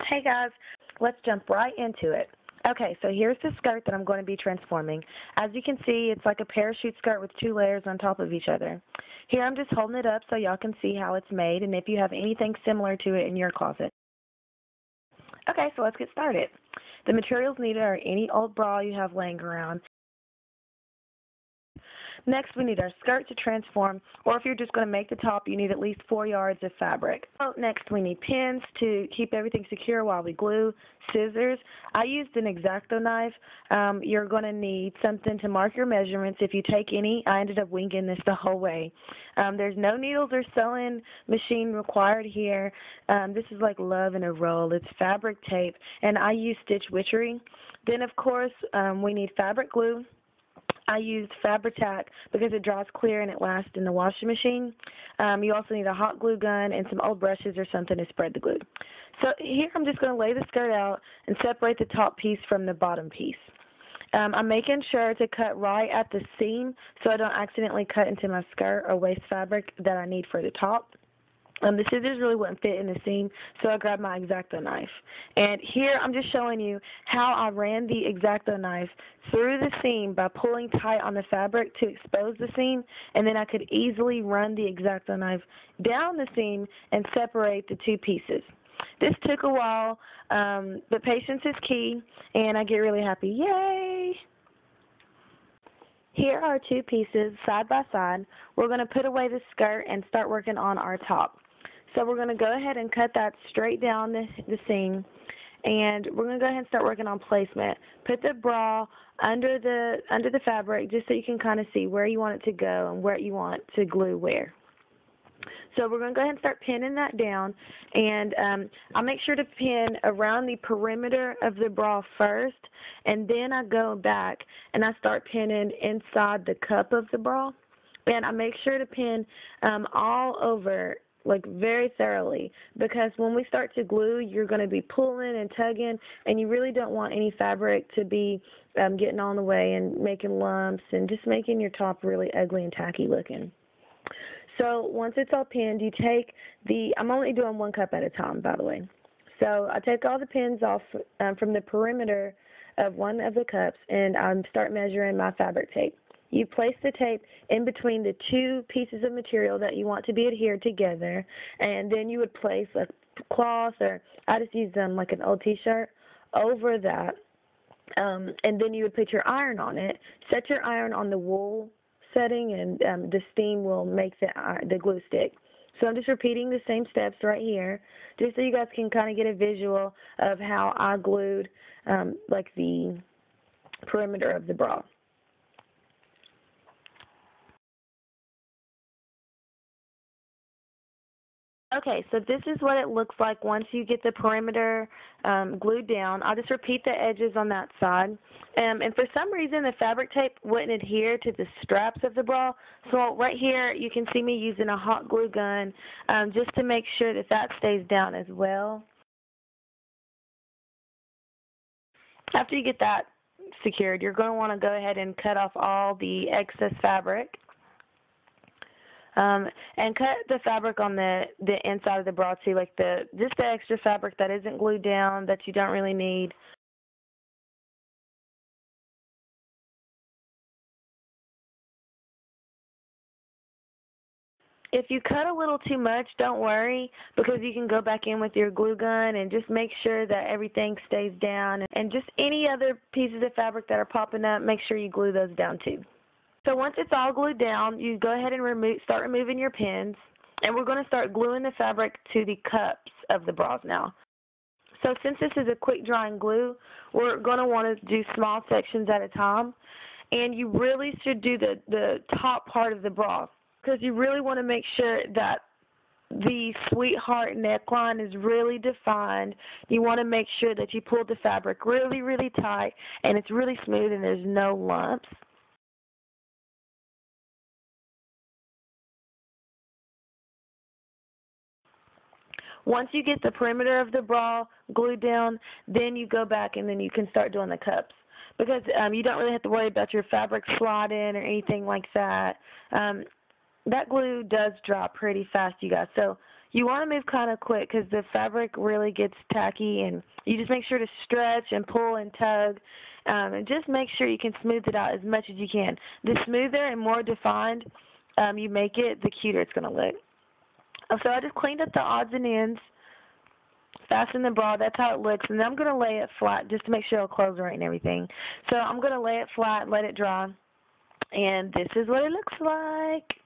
Hey guys, let's jump right into it. Okay, so here's the skirt that I'm going to be transforming. As you can see, it's like a parachute skirt with 2 layers on top of each other. Here I'm just holding it up so y'all can see how it's made and if you have anything similar to it in your closet. Okay, so let's get started. The materials needed are any old bra you have laying around. Next, we need our skirt to transform, or if you're just going to make the top, you need at least 4 yards of fabric. So next, we need pins to keep everything secure while we glue, scissors. I used an X-Acto knife. You're going to need something to mark your measurements. If you take any, I ended up winging this the whole way. There's no needles or sewing machine required here. This is like love in a roll. It's fabric tape, and I use Stitch Witchery. Then, of course, we need fabric glue. I used Fabri-Tac because it dries clear and it lasts in the washing machine. You also need a hot glue gun and some old brushes or something to spread the glue. So here I'm just going to lay the skirt out and separate the top piece from the bottom piece. I'm making sure to cut right at the seam so I don't accidentally cut into my skirt or waste fabric that I need for the top. The scissors really wouldn't fit in the seam, so I grabbed my X-Acto knife. And here I'm just showing you how I ran the X-Acto knife through the seam by pulling tight on the fabric to expose the seam, and then I could easily run the X-Acto knife down the seam and separate the 2 pieces. This took a while, but patience is key, and I get really happy. Yay! Here are 2 pieces side by side. We're going to put away the skirt and start working on our top. So we're going to go ahead and cut that straight down the seam, and we're going to go ahead and start working on placement. Put the bra under the fabric just so you can kind of see where you want it to go and where you want to glue where. So we're going to go ahead and start pinning that down, and I'll make sure to pin around the perimeter of the bra first, and then I go back and I start pinning inside the cup of the bra, and I make sure to pin all over, like very thoroughly, because when we start to glue, you're going to be pulling and tugging, and you really don't want any fabric to be getting on the way and making lumps and just making your top really ugly and tacky looking. So once it's all pinned, you take I'm only doing 1 cup at a time, by the way. So I take all the pins off from the perimeter of one of the cups, and I start measuring my fabric tape. You place the tape in between the 2 pieces of material that you want to be adhered together, and then you would place a cloth, or I just use like an old t-shirt, over that, and then you would put your iron on it. Set your iron on the wool setting, and the steam will make the glue stick. So I'm just repeating the same steps right here, just so you guys can kind of get a visual of how I glued like the perimeter of the bra. Okay, so this is what it looks like once you get the perimeter glued down. I'll just repeat the edges on that side. And for some reason, the fabric tape wouldn't adhere to the straps of the bra. So right here, you can see me using a hot glue gun just to make sure that that stays down as well. After you get that secured, you're going to want to go ahead and cut off all the excess fabric. And cut the fabric on the inside of the bra too, like just the extra fabric that isn't glued down that you don't really need. If you cut a little too much, don't worry, because you can go back in with your glue gun and just make sure that everything stays down. And just any other pieces of fabric that are popping up, make sure you glue those down too. So once it's all glued down, you go ahead and start removing your pins, and we're going to start gluing the fabric to the cups of the bras now. So since this is a quick drying glue, we're going to want to do small sections at a time, and you really should do the top part of the bra, because you really want to make sure that the sweetheart neckline is really defined. You want to make sure that you pull the fabric really, really tight, and it's really smooth and there's no lumps. Once you get the perimeter of the bra glued down, then you go back and then you can start doing the cups. Because you don't really have to worry about your fabric sliding or anything like that. That glue does dry pretty fast, you guys. So You want to move kind of quick because the fabric really gets tacky, and you just make sure to stretch and pull and tug, and just make sure you can smooth it out as much as you can. The smoother and more defined you make it, the cuter it's going to look. So I just cleaned up the odds and ends, fastened the bra, that's how it looks, and then I'm going to lay it flat just to make sure it'll close right and everything. So I'm going to lay it flat and let it dry, and this is what it looks like.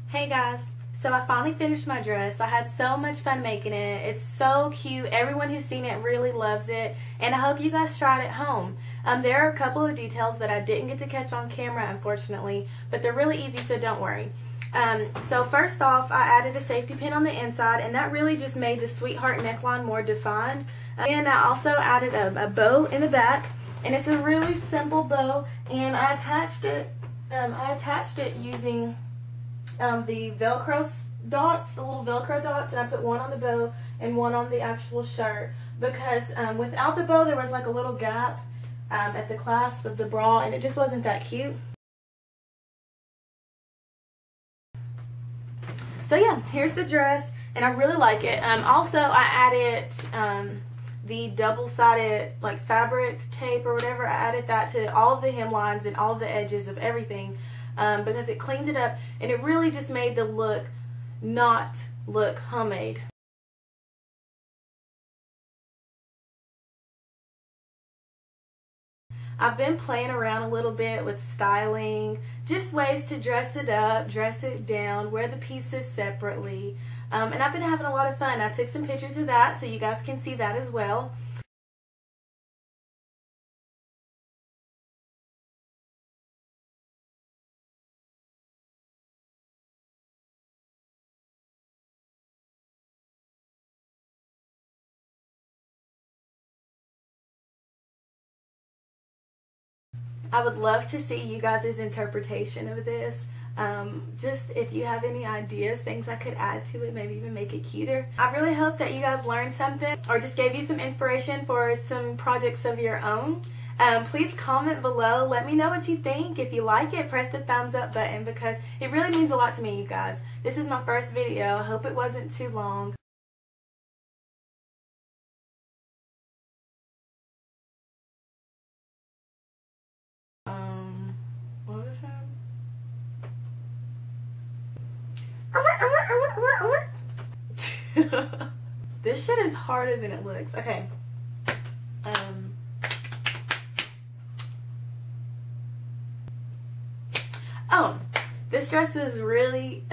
Hey guys, so I finally finished my dress. I had so much fun making it. It's so cute. Everyone who's seen it really loves it, and I hope you guys try it at home. There are a couple of details that I didn't get to catch on camera, unfortunately, but they're really easy, so don't worry. So first off, I added a safety pin on the inside, and that really just made the sweetheart neckline more defined. And I also added a bow in the back, and it's a really simple bow, and I attached it using the Velcro dots, the little Velcro dots, and I put one on the bow and one on the actual shirt because without the bow there was like a little gap at the clasp of the bra, and it just wasn't that cute. So yeah, here's the dress, and I really like it. Also, I added the double-sided like fabric tape or whatever. I added that to all of the hemlines and all of the edges of everything. Because it cleaned it up, and it really just made the look not look homemade. I've been playing around a little bit with styling, just ways to dress it up, dress it down, wear the pieces separately, and I've been having a lot of fun. I took some pictures of that so you guys can see that as well. I would love to see you guys' interpretation of this. Just if you have any ideas, things I could add to it, maybe even make it cuter. I really hope that you guys learned something or just gave you some inspiration for some projects of your own. Please comment below. Let me know what you think. If you like it, press the thumbs up button because it really means a lot to me, you guys. This is my first video. I hope it wasn't too long. What is that? This shit is harder than it looks. Okay. Oh, this dress was really